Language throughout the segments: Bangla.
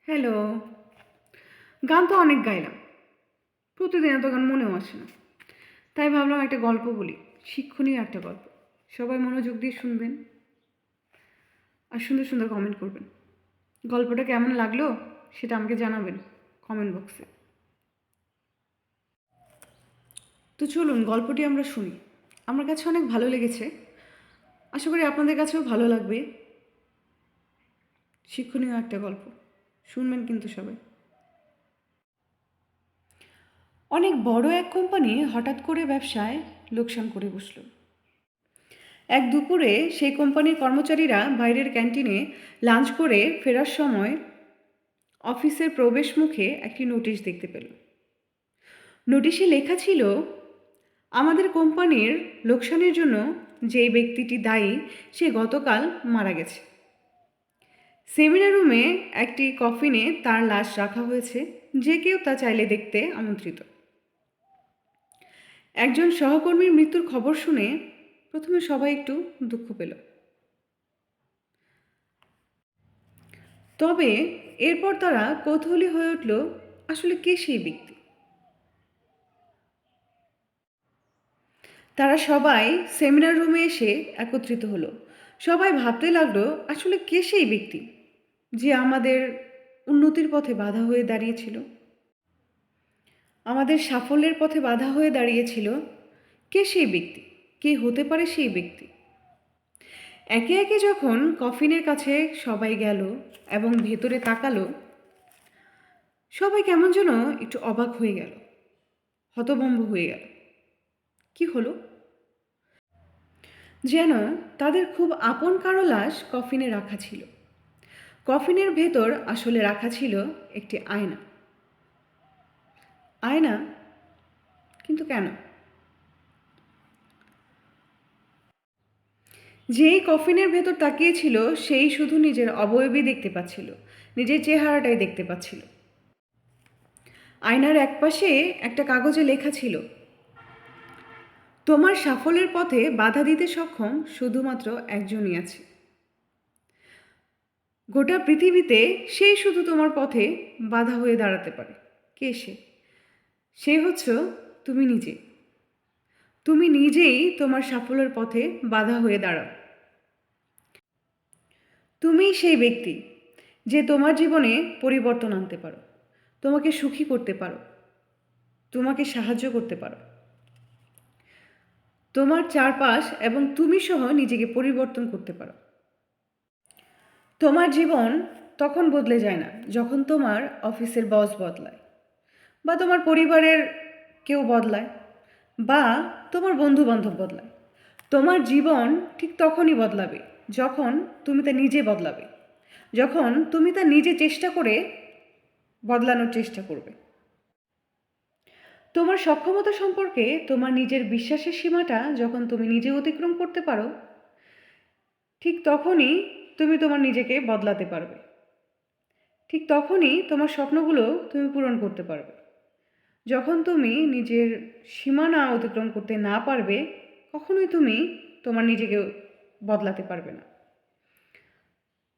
হ্যালো। গান তো অনেক গাইলাম, প্রতিদিন এত গান মনেও আসে না। তাই ভাবলাম একটা গল্প বলি, শিক্ষণীয় একটা গল্প। সবাই মনোযোগ দিয়ে শুনবেন আর সুন্দর সুন্দর কমেন্ট করবেন। গল্পটা কেমন লাগলো সেটা আমাকে জানাবেন কমেন্ট বক্সে। তো চলুন গল্পটি আমরা শুনি। আমার কাছে অনেক ভালো লেগেছে, আশা করি আপনাদের কাছেও ভালো লাগবে। শিক্ষণীয় একটা গল্প, শুনবেন কিন্তু সবাই। অনেক বড় এক কোম্পানি হঠাৎ করে ব্যবসায় লোকসান করে বসল। এক দুপুরে সেই কোম্পানির কর্মচারীরা বাইরের ক্যান্টিনে লাঞ্চ করে ফেরার সময় অফিসের প্রবেশ মুখে একটি নোটিশ দেখতে পেল। নোটিশে লেখা ছিল, আমাদের কোম্পানির লোকসানের জন্য যেই ব্যক্তিটি দায়ী সে গতকাল মারা গেছে। সেমিনার রুমে একটি কফিনে তার লাশ রাখা হয়েছে, যে কেউ তা চাইলে দেখতে আমন্ত্রিত। একজন সহকর্মীর মৃত্যুর খবর শুনে প্রথমে সবাই একটু দুঃখ পেল, তবে এরপর তারা কৌতূহলী হয়ে উঠল, আসলে কে সেই ব্যক্তি। তারা সবাই সেমিনার রুমে এসে একত্রিত হলো। সবাই ভাবতে লাগলো, আসলে কে সেই ব্যক্তি যে আমাদের উন্নতির পথে বাধা হয়ে দাঁড়িয়েছিল, আমাদের সাফল্যের পথে বাধা হয়ে দাঁড়িয়েছিল। কে সেই ব্যক্তি? কে হতে পারে সেই ব্যক্তি? একে একে যখন কফিনের কাছে সবাই গেল এবং ভেতরে তাকালো, সবাই কেমন যেন একটু অবাক হয়ে গেল, হতভম্ব হয়ে গেল। কি হলো? যেন তাদের খুব আপন কারো লাশ কফিনে রাখা ছিল। কফিনের ভেতর আসলে রাখা ছিল একটি আয়না। আয়না? কিন্তু কেন? যেই কফিনের ভেতর তাকিয়েছিল সেই শুধু নিজের অবয়বই দেখতে পাচ্ছিল, নিজের চেহারাটাই দেখতে পাচ্ছিল। আয়নার একপাশে একটা কাগজে লেখা ছিল, তোমার সাফল্যের পথে বাধা দিতে সক্ষম শুধুমাত্র একজনই আছে। গোটা পৃথিবীতে সেই শুধু তোমার পথে বাধা হয়ে দাঁড়াতে পারে। কে সে? সে হচ্ছে তুমি নিজে। তুমি নিজেই তোমার সাফল্যের পথে বাধা হয়ে দাঁড়াও। তুমিই সেই ব্যক্তি যে তোমার জীবনে পরিবর্তন আনতে পারো, তোমাকে সুখী করতে পারো, তোমাকে সাহায্য করতে পারো। তোমার চারপাশ এবং তুমি সহ নিজেকে পরিবর্তন করতে পারো। তোমার জীবন তখন বদলে যায় না যখন তোমার অফিসের বস বদলায়, বা তোমার পরিবারের কেউ বদলায়, বা তোমার বন্ধু বান্ধব বদলায়। তোমার জীবন ঠিক তখনই বদলাবে যখন তুমি তা নিজে বদলাবে, যখন তুমি তা নিজে চেষ্টা করে বদলানোর চেষ্টা করবে। তোমার সক্ষমতা সম্পর্কে তোমার নিজের বিশ্বাসের সীমাটা যখন তুমি নিজে অতিক্রম করতে পারো, ঠিক তখনই তুমি তোমার নিজেকে বদলাতে পারবে। ঠিক তখনই তোমার স্বপ্নগুলো তুমি পূরণ করতে পারবে। যখন তুমি নিজের সীমানা অতিক্রম করতে না পারবে, কখনোই তুমি তোমার নিজেকে বদলাতে পারবে না।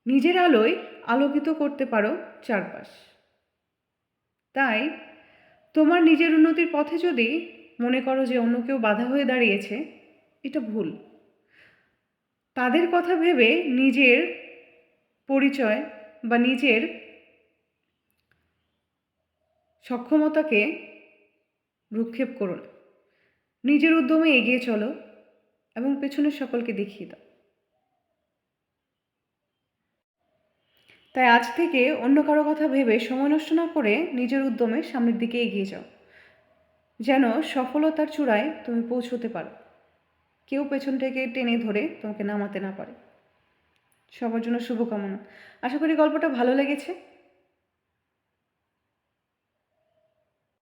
নিজের আলোয় আলোকিত করতে পারো চারপাশ। তাই তোমার নিজের উন্নতির পথে যদি মনে করো যে অন্য কেউ বাধা হয়ে দাঁড়িয়েছে, এটা ভুল। তাদের কথা ভেবে নিজের পরিচয় বা নিজের সক্ষমতাকে ভ্রুক্ষেপ করো না। নিজের উদ্যমে এগিয়ে চলো এবং পেছনের সকলকে দেখিয়ে দাও। তাই আজ থেকে অন্য কারো কথা ভেবে সময় নষ্ট না করে নিজের উদ্যমে সামনের দিকে এগিয়ে যাও, যেন সফলতার চূড়ায় তুমি পৌঁছতে পারো, কেউ পেছন থেকে টেনে ধরে তোমাকে নামাতে না পারে। সবার জন্য শুভকামনা। আশা করি গল্পটা ভালো লেগেছে।